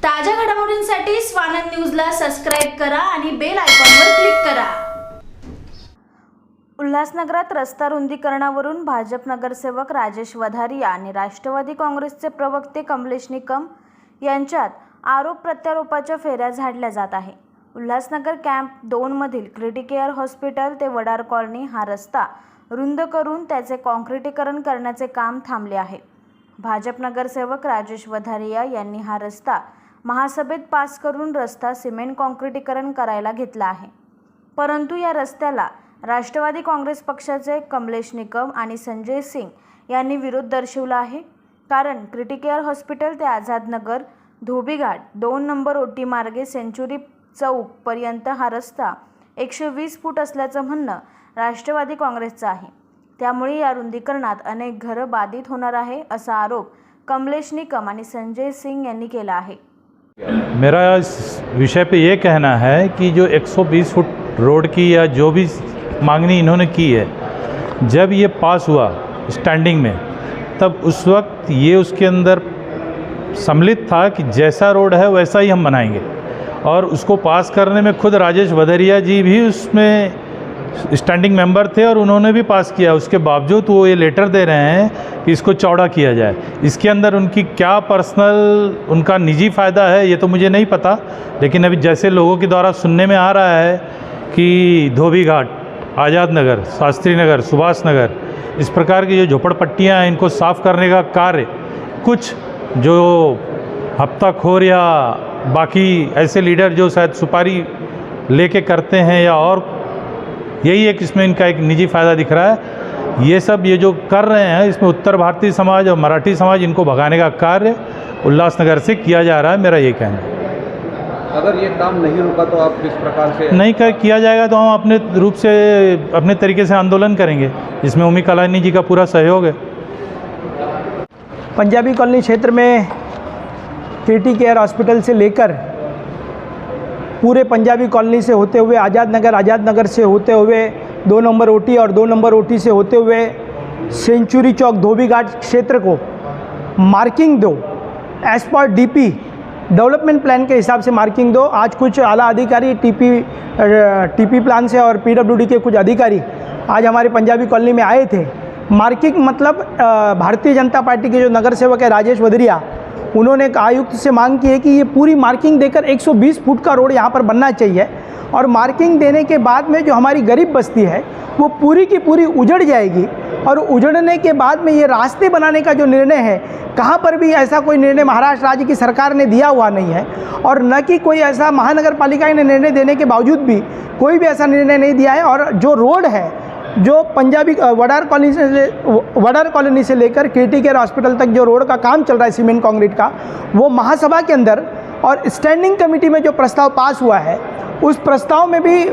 ताज्या घडामोडींसाठी स्वानंद न्यूजला सबस्क्राइब करा आणि बेल आयकॉनवर क्लिक करा। उल्हासनगरात रस्ता रुंदीकरणावरून भाजप नगरसेवक राजेश वधारिया आणि राष्ट्रवादी काँग्रेसचे प्रवक्ते कमलेश निकम यांच्यात आरोप प्रत्यारोपाच्या फेऱ्या झाडल्या जात आहे। उल्हासनगर कॅम्प 2 मधील क्रिटिकेअर हॉस्पिटल ते वडार कॉलनी हा रस्ता रुंद करून त्याचे काँक्रिटीकरण करण्याचे काम थांबले आहे। भाजप नगरसेवक राजेश वधारिया यांनी हा रस्ता महासभेत पास करून रस्ता सिमेंट काँक्रिटीकरण करायला घेतला आहे, परंतु या रस्त्याला राष्ट्रवादी काँग्रेस पक्षाचे कमलेश निकम आणि संजय सिंग यांनी विरोध दर्शवला आहे। कारण क्रिटिकेअर हॉस्पिटल ते आझाद नगर धोबीघाट 2 नंबर ओटी मार्गे सेंचुरी चौक पर्यंत हा रस्ता 120 फूट असल्याचं म्हणणं राष्ट्रवादी काँग्रेसचं आहे। त्यामुळे या रुंदीकरणात अनेक घरं बाधित होणार आहे असा आरोप कमलेश निकम आणि संजय सिंग यांनी केला आहे। मेरा इस विषय पे ये कहना है कि जो 120 फुट रोड की या जो भी मांगनी इन्होंने की है, जब ये पास हुआ स्टैंडिंग में, तब उस वक्त ये उसके अंदर सम्मिलित था कि जैसा रोड है वैसा ही हम बनाएंगे, और उसको पास करने में खुद राजेश वधारिया जी भी उसमें स्टैंडिंग मेंबर थे और उन्होंने भी पास किया। उसके बावजूद वो ये लेटर दे रहे हैं कि इसको चौड़ा किया जाए। इसके अंदर उनकी क्या पर्सनल उनका निजी फ़ायदा है ये तो मुझे नहीं पता, लेकिन अभी जैसे लोगों के द्वारा सुनने में आ रहा है कि धोबीघाट, आज़ाद नगर, शास्त्री नगर, सुभाष नगर, इस प्रकार की जो झोपड़पट्टियाँ हैं इनको साफ़ करने का कार्य कुछ जो हफ्ताखोर या बाकी ऐसे लीडर जो शायद सुपारी लेके करते हैं, या और यही एक इसमें इनका एक निजी फ़ायदा दिख रहा है। ये सब ये जो कर रहे हैं इसमें उत्तर भारतीय समाज और मराठी समाज इनको भगाने का कार्य उल्लासनगर से किया जा रहा है, मेरा ये कहना है। अगर ये काम नहीं रुका तो आप किस प्रकार से नहीं किया जाएगा तो हम अपने रूप से अपने तरीके से आंदोलन करेंगे, जिसमें उमी कलानी जी का पूरा सहयोग है। पंजाबी कॉलोनी क्षेत्र में क्रिटिकेअर हॉस्पिटल से लेकर पूरे पंजाबी कॉलोनी से होते हुए आज़ाद नगर से होते हुए 2 नंबर ओटी और 2 नंबर ओटी से होते हुए सेंचुरी चौक धोबीघाट क्षेत्र को मार्किंग दो, as per DP development plan के हिसाब से मार्किंग दो। आज कुछ आला अधिकारी टीपी प्लान से और पीडब्ल्यूडी के कुछ अधिकारी आज हमारे पंजाबी कॉलोनी में आए थे। मार्किंग मतलब भारतीय जनता पार्टी के जो नगर सेवक है राजेश वधारिया, उन्होंने आयुक्त से मांग की है कि ये पूरी मार्किंग देकर 120 फुट का रोड यहाँ पर बनना चाहिए, और मार्किंग देने के बाद में जो हमारी गरीब बस्ती है वो पूरी की पूरी उजड़ जाएगी, और उजड़ने के बाद में ये रास्ते बनाने का जो निर्णय है, कहाँ पर भी ऐसा कोई निर्णय महाराष्ट्र राज्य की सरकार ने दिया हुआ नहीं है, और न कि कोई ऐसा महानगर पालिका ने निर्णय देने के बावजूद भी कोई भी ऐसा निर्णय नहीं दिया है। और जो रोड है जो पंजाबी वडार कॉलोनी से लेकर क्रिटिकेअर हॉस्पिटल तक जो रोड का काम चल रहा है सीमेंट कंक्रीट का, वो महासभा के अंदर और स्टैंडिंग कमेटी में जो प्रस्ताव पास हुआ है उस प्रस्ताव में भी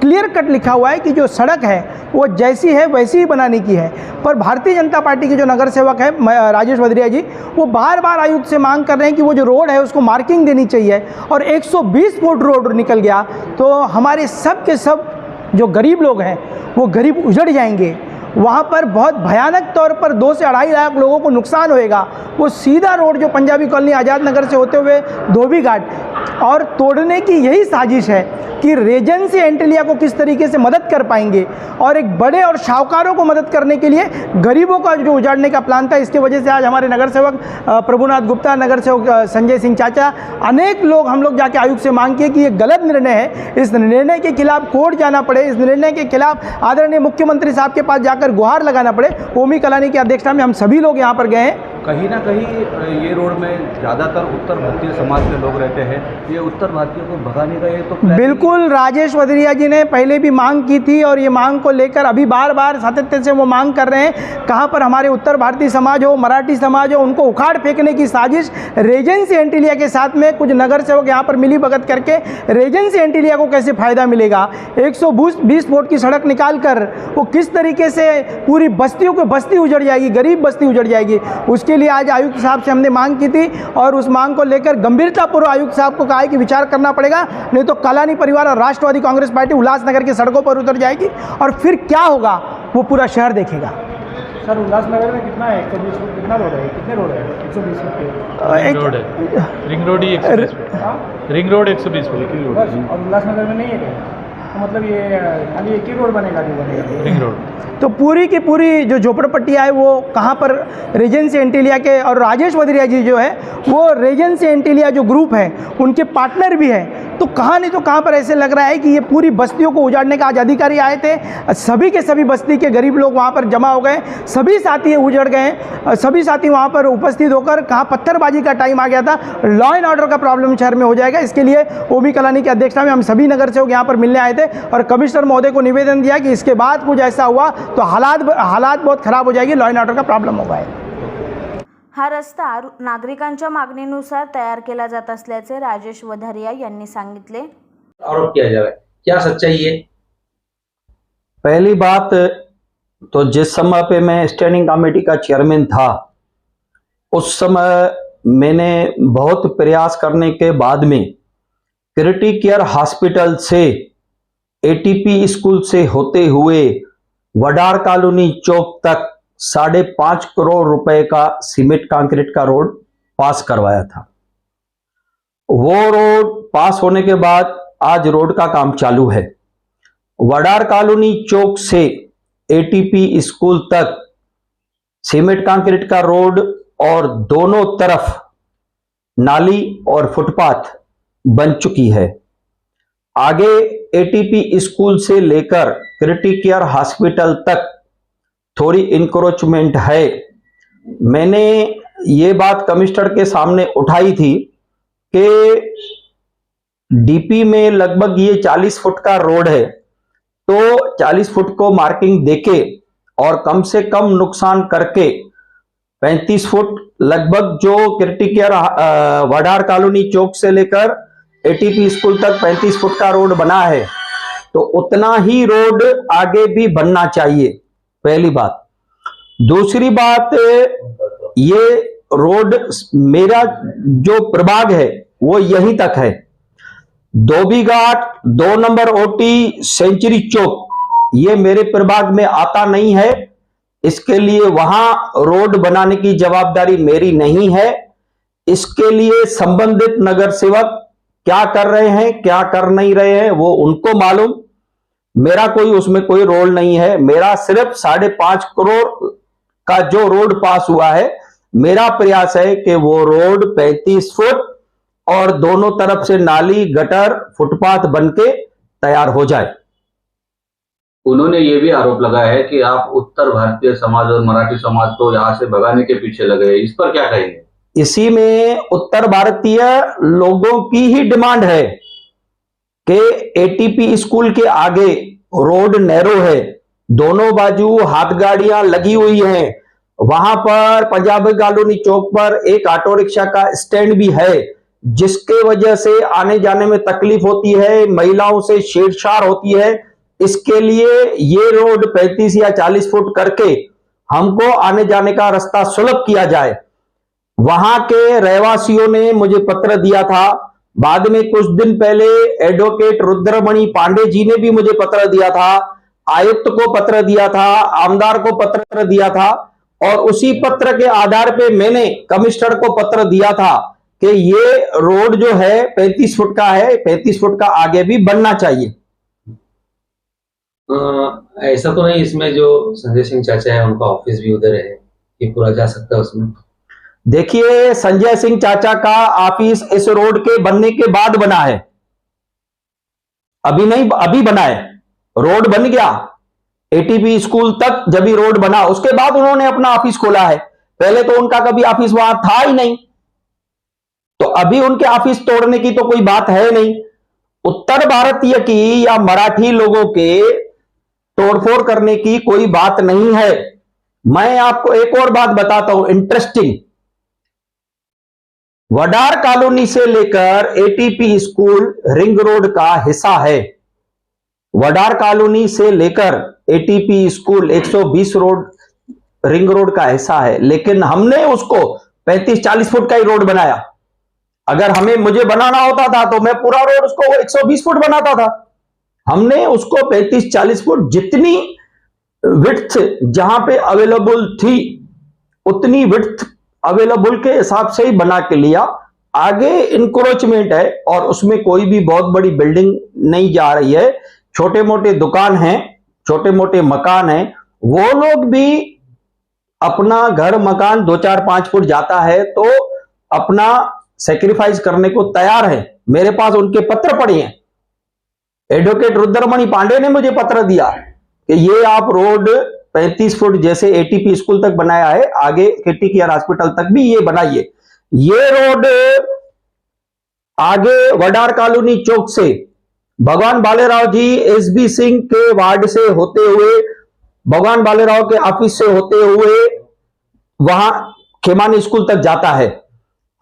क्लियर कट लिखा हुआ है कि जो सड़क है वो जैसी है वैसी ही बनाने की है। पर भारतीय जनता पार्टी के जो नगर सेवक है राजेश वधारिया जी, वो बार बार आयुक्त से मांग कर रहे हैं कि वो जो रोड है उसको मार्किंग देनी चाहिए, और 120 फुट रोड निकल गया तो हमारे सब के सब जो गरीब लोग हैं वो गरीब उजड़ जाएंगे। वहाँ पर बहुत भयानक तौर पर 2 से 2.5 लाख लोगों को नुकसान होएगा। वो सीधा रोड जो पंजाबी कॉलोनी आज़ाद नगर से होते हुए धोबीघाट और तोड़ने की यही साजिश है कि रेजेंसी एंटिलिया को किस तरीके से मदद कर पाएंगे, और एक बड़े और शाहूकारों को मदद करने के लिए गरीबों का जो उजाड़ने का प्लान था। इसके वजह से आज हमारे नगर सेवक प्रभुनाथ गुप्ता, नगर सेवक संजय सिंह चाचा, अनेक लोग हम लोग जाके आयुक्त से मांग किए कि ये गलत निर्णय है, इस निर्णय के खिलाफ कोर्ट जाना पड़े, इस निर्णय के खिलाफ आदरणीय मुख्यमंत्री साहब के पास जाकर गुहार लगाना पड़े। ओमी कलानी की अध्यक्षता में हम सभी लोग यहाँ पर गए हैं। कहीं ना कहीं ये रोड में ज़्यादातर उत्तर भारतीय समाज के लोग रहते हैं, ये उत्तर भारतीयों को भगाने का ये तो बिल्कुल राजेश वधारिया जी ने पहले भी मांग की थी, और ये मांग को लेकर अभी बार बार सातत्य से वो मांग कर रहे हैं। कहाँ पर हमारे उत्तर भारतीय समाज हो, मराठी समाज हो, उनको उखाड़ फेंकने की साजिश रेजेंसी एंटिलिया के साथ में कुछ नगर सेवक यहाँ पर मिली भगत करके रेजेंसी एंटिलिया को कैसे फ़ायदा मिलेगा। 120 फुट की सड़क निकाल कर वो किस तरीके से पूरी बस्तियों को बस्ती उजड़ जाएगी, गरीब बस्ती उजड़ जाएगी। उसके लिए आज आयुक्त साहब से हमने मांग की थी, और उस मांग को लेकर गंभीरतापूर्वक आयुक्त साहब को कहा है कि विचार करना पड़ेगा, नहीं तो कलानी परिवार और राष्ट्रवादी कांग्रेस पार्टी उल्लासनगर की सड़कों पर उतर जाएगी, और फिर क्या होगा वो पूरा शहर देखेगा। सर उल्लासनगर में कितना है 120 फुट कितना रोड है कितने रोड है 120 फुट के रिंग रोड है, रिंग रोड ही 120 फुट, रिंग रोड 120 फुट की रोड बस और उल्लासनगर में नहीं है क्या? तो मतलब ये खाली एक ही रोड बनेगा जो बनेगा रिंग रोड। तो पूरी की पूरी जो झोपड़पट्टियाँ है वो कहाँ पर रेजेंसी एंटीलिया के, और राजेश वधरिया जी जो है वो रेजेंसी एंटीलिया जो ग्रुप है उनके पार्टनर भी है। तो कहाँ नहीं तो कहाँ पर ऐसे लग रहा है कि ये पूरी बस्तियों को उजाड़ने का आज अधिकारी आए थे, सभी के सभी बस्ती के गरीब लोग वहाँ पर जमा हो गए, सभी साथी उजड़ गए, सभी साथी वहाँ पर उपस्थित होकर कहाँ पत्थरबाजी का टाइम आ गया था। लॉ एंड ऑर्डर का प्रॉब्लम शहर में हो जाएगा। इसके लिए ओबी कलानी की अध्यक्षता में हम सभी नगर सेवक यहाँ पर मिलने आए थे और कमिश्नर महोदय को निवेदन दिया कि इसके बाद कुछ ऐसा हुआ तो हालात बहुत खराब हो जाएगी, लॉ एंड ऑर्डर का प्रॉब्लम होगा। हा रस्ता नागरिकांच्या मागणीनुसार तयार केला जात असल्याचे राजेश वधारिया यांनी सांगितले। आरोप किया जा रहा है, क्या सच्चाई है? पहली बात तो जिस समय पे मैं स्टैंडिंग कमेटी का चेयरमैन था उस समय मैंने बहुत प्रयास करने के बाद में क्रिटिकल केयर हॉस्पिटल से एटीपी स्कूल से होते हुए वडार कॉलोनी चौक तक 5.5 करोड़ रुपए का सीमेंट कंक्रीट का रोड पास करवाया था। वो रोड पास होने के बाद आज रोड का काम चालू है। वडार कॉलोनी चौक से एटीपी स्कूल तक सीमेंट कंक्रीट का रोड और दोनों तरफ नाली और फुटपाथ बन चुकी है। आगे एटीपी स्कूल से लेकर क्रिटिकल केयर हॉस्पिटल तक थोड़ी इंक्रोचमेंट है। मैंने ये बात कमिश्नर के सामने उठाई थी कि डीपी में लगभग ये 40 फुट का रोड है, तो 40 फुट को मार्किंग देके और कम से कम नुकसान करके 35 फुट लगभग जो क्रिटिकल केयर वडार कॉलोनी चौक से लेकर एटीपी स्कूल तक 35 फुट का रोड बना है, तो उतना ही रोड आगे भी बनना चाहिए। पहली बात। दूसरी बात, ये रोड मेरा जो प्रभाग है वो यहीं तक है। धोबी घाट 2 नंबर ओटी सेंचुरी चौक ये मेरे प्रभाग में आता नहीं है। इसके लिए वहां रोड बनाने की जवाबदारी मेरी नहीं है। इसके लिए संबंधित नगर सेवक क्या कर रहे हैं क्या कर नहीं रहे हैं वो उनको मालूम, मेरा कोई उसमें कोई रोल नहीं है। मेरा सिर्फ 5.5 करोड़ का जो रोड पास हुआ है, मेरा प्रयास है कि वो रोड 35 फुट और दोनों तरफ से नाली गटर फुटपाथ बनके तैयार हो जाए। उन्होंने ये भी आरोप लगाया है कि आप उत्तर भारतीय समाज और मराठी समाज को यहाँ से भगाने के पीछे लगे हैं। इस पर क्या कहेंगे? इसी में उत्तर भारतीय लोगों की ही डिमांड है कि एटीपी स्कूल के आगे रोड नैरो है, दोनों बाजू हाथ गाड़ियां लगी हुई हैं। वहां पर पंजाबी कॉलोनी चौक पर एक ऑटो रिक्शा का स्टैंड भी है, जिसके वजह से आने जाने में तकलीफ होती है, महिलाओं से छेड़छाड़ होती है। इसके लिए ये रोड 35 या 40 फुट करके हमको आने जाने का रास्ता सुलभ किया जाए। वहां के रहवासियों ने मुझे पत्र दिया था। बाद में कुछ दिन पहले एडवोकेट रुद्रमणि पांडे जी ने भी मुझे पत्र दिया था, आयुक्त को पत्र दिया था, आमदार को पत्र दिया था, और उसी पत्र के आधार पे मैंने कमिश्नर को पत्र दिया था कि ये रोड जो है 35 फुट का है, 35 फुट का आगे भी बनना चाहिए। ऐसा तो नहीं इसमें जो संजय सिंह चाचा है उनका ऑफिस भी उधर है, ये पूरा जा सकता है उसमें? देखिए, संजय सिंह चाचा का ऑफिस इस रोड के बनने के बाद बना है, अभी नहीं, अभी बना है। रोड बन गया एटीपी स्कूल तक, जब भी रोड बना उसके बाद उन्होंने अपना ऑफिस खोला है। पहले तो उनका कभी ऑफिस वहां था ही नहीं, तो अभी उनके ऑफिस तोड़ने की तो कोई बात है नहीं। उत्तर भारतीय की या मराठी लोगों के तोड़फोड़ करने की कोई बात नहीं है। मैं आपको एक और बात बताता हूं इंटरेस्टिंग। वडार कॉलोनी से लेकर एटीपी स्कूल रिंग रोड का हिस्सा है। वडार कॉलोनी से लेकर ATP school 120 road ring road का हिस्सा है, लेकिन हमने उसको 35-40 फुट का ही रोड बनाया। अगर मुझे बनाना होता था तो मैं पूरा रोड उसको 120 फुट बनाता था। हमने उसको 35-40 फुट जितनी विड्थ जहां पे अवेलेबल थी उतनी विड्थ अवेलेबल के हिसाब से ही बना के लिया। आगे इंक्रोचमेंट है और उसमें कोई भी बहुत बड़ी बिल्डिंग नहीं जा रही है, छोटे मोटे दुकान हैं, छोटे मोटे मकान हैं, वो लोग भी अपना घर मकान 2-4-5 फुट जाता है तो अपना सेक्रीफाइस करने को तैयार है। मेरे पास उनके पत्र पड़े हैं। एडवोकेट रुद्रमणि पांडे ने मुझे पत्र दिया कि ये आप रोड 35 फुट जैसे एटीपी स्कूल तक बनाया है, आगे केटी केयर हॉस्पिटल तक भी ये बनाइए। ये रोड आगे वडार कॉलोनी चौक से भगवान बालेराव जी एसबी सिंह के वार्ड से होते हुए, भगवान बालेराव के ऑफिस से होते हुए वहां खेमानी स्कूल तक जाता है।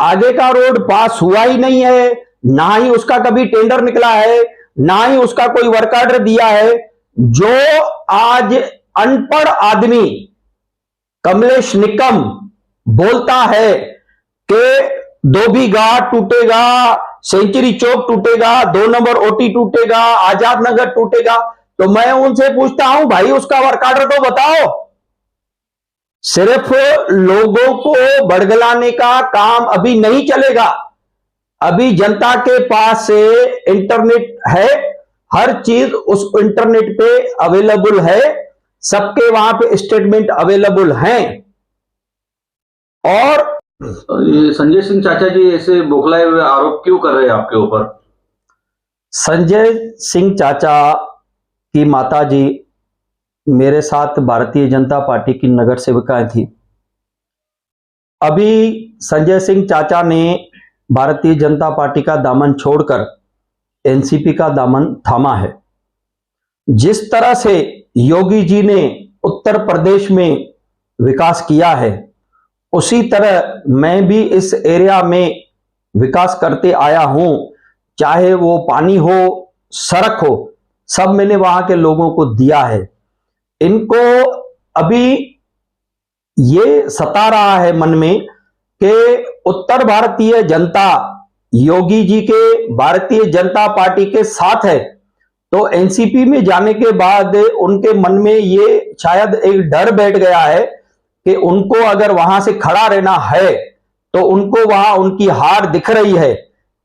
आगे का रोड पास हुआ ही नहीं है, ना ही उसका कभी टेंडर निकला है, ना ही उसका कोई वर्क ऑर्डर दिया है। जो आज अनपढ़ आदमी कमलेश निकम बोलता है कि धोबी घाट टूटेगा, सेंचुरी चौक टूटेगा, 2 नंबर ओटी टूटेगा, आजाद नगर टूटेगा, तो मैं उनसे पूछता हूं भाई उसका वर्क ऑर्डर तो बताओ। सिर्फ लोगों को बड़गलाने का काम अभी नहीं चलेगा। अभी जनता के पास से इंटरनेट है, हर चीज उस इंटरनेट पे अवेलेबल है, सबके वहां पे स्टेटमेंट अवेलेबल हैं। और ये संजय सिंह चाचा जी ऐसे बौखलाए हुए आरोप क्यों कर रहे हैं आपके ऊपर? संजय सिंह चाचा की माता जी मेरे साथ भारतीय जनता पार्टी की नगर सेविकाएं थी। अभी संजय सिंह चाचा ने भारतीय जनता पार्टी का दामन छोड़कर एनसीपी का दामन थामा है। जिस तरह से योगी जी ने उत्तर प्रदेश में विकास किया है, उसी तरह मैं भी इस एरिया में विकास करते आया हूं। चाहे वो पानी हो, सड़क हो, सब मैंने वहां के लोगों को दिया है। इनको अभी ये सता रहा है मन में कि उत्तर भारतीय जनता योगी जी के भारतीय जनता पार्टी के साथ है, तो एनसीपी में जाने के बाद उनके मन में ये शायद एक डर बैठ गया है कि उनको अगर वहां से खड़ा रहना है तो उनको वहां उनकी हार दिख रही है।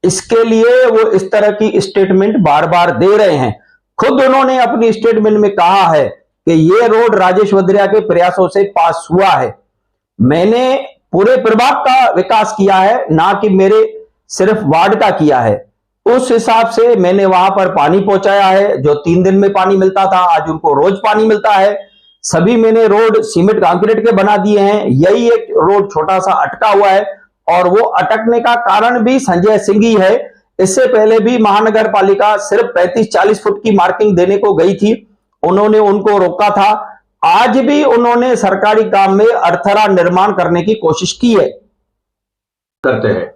इसके लिए वो इस तरह की स्टेटमेंट बार बार दे रहे हैं। खुद उन्होंने अपनी स्टेटमेंट में कहा है कि ये रोड राजेश वधरिया के प्रयासों से पास हुआ है। मैंने पूरे प्रभाग का विकास किया है, ना कि मेरे सिर्फ वार्ड का किया है। उस हिसाब से मैंने वहां पर पानी पहुंचाया है। जो 3 दिन में पानी मिलता था, आज उनको रोज पानी मिलता है। सभी मैंने रोड सीमेंट कंक्रीट के बना दिए हैं। यही एक रोड छोटा सा अटका हुआ है और वो अटकने का कारण भी संजय सिंह ही है। इससे पहले भी महानगर पालिका सिर्फ 35-40 फुट की मार्किंग देने को गई थी, उन्होंने उनको रोका था। आज भी उन्होंने सरकारी काम में अर्थरा निर्माण करने की कोशिश की है। करते हैं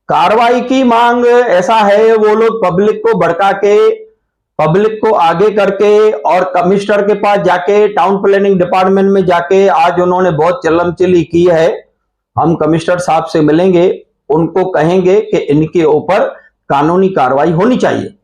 कार्रवाई की मांग ऐसा है, वो लोग पब्लिक को भड़का के, पब्लिक को आगे करके और कमिश्नर के पास जाके, टाउन प्लानिंग डिपार्टमेंट में जाके आज उन्होंने बहुत चलमचली की है। हम कमिश्नर साहब से मिलेंगे, उनको कहेंगे कि इनके ऊपर कानूनी कार्रवाई होनी चाहिए।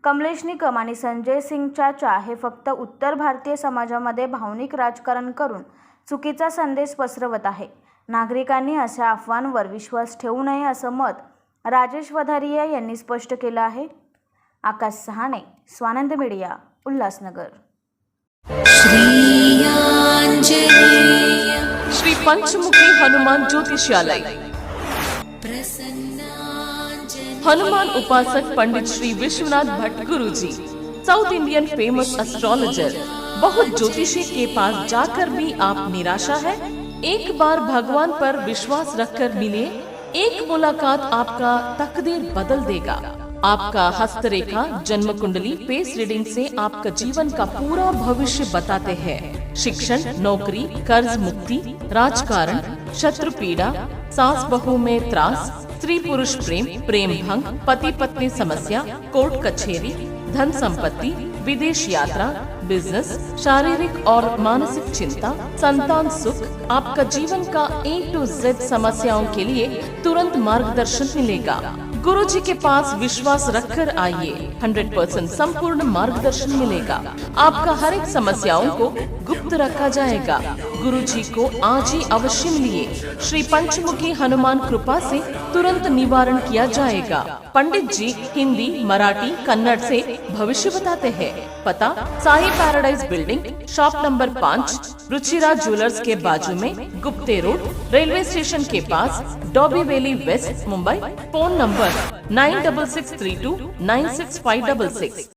कमलेश निकम आणि संजय सिंग चाचा हे फक्त उत्तर भारतीय समाजामध्ये भावनिक राजकारण करून चुकीचा संदेश पसरवत आहे। नागरिकांनी अशा अफवांवर विश्वास ठेवू नये असं मत राजेश वधारिया यांनी स्पष्ट केलं आहे। आकाश सहाने, स्वानंद मीडिया, उल्हासनगर। श्री पंचमुखी हनुमान ज्योतिषालय, हनुमान उपासक पंडित श्री विश्वनाथ भट्ट गुरु जी, साउथ इंडियन फेमस एस्ट्रोलॉजर। बहुत ज्योतिषी के पास जाकर भी आप निराशा है? एक बार भगवान पर विश्वास रखकर मिले, एक मुलाकात आपका तकदीर बदल देगा। आपका हस्तरेखा, जन्म कुंडली, फेस रीडिंग से आपका जीवन का पूरा भविष्य बताते हैं। शिक्षण, नौकरी, कर्ज मुक्ति, राजकारण, शत्रु पीड़ा, सास बहू में त्रास, स्त्री पुरुष प्रेम, प्रेम भंग, पति पत्नी समस्या, कोर्ट कचहरी, धन संपत्ति, विदेश यात्रा, बिजनेस, शारीरिक और मानसिक चिंता, संतान सुख, आपका जीवन का A to Z समस्याओं के लिए तुरंत मार्गदर्शन मिलेगा। गुरुजी के पास विश्वास रखकर आइए, 100% संपूर्ण मार्गदर्शन मिलेगा। आपका हर एक समस्याओं को गुप्त रखा जाएगा। गुरुजी को आज ही अवश्य मिलिए। श्री पंचमुखी हनुमान कृपा से तुरंत निवारण किया जाएगा। पंडित जी हिंदी, मराठी, कन्नड़ से भविष्य बताते हैं। पता Sai Paradise building, shop number 5, Ruchira Jewellers के बाजू में, गुप्ते रोड, रेलवे स्टेशन के पास, Dombivli West, Mumbai. Phone number 9663296566।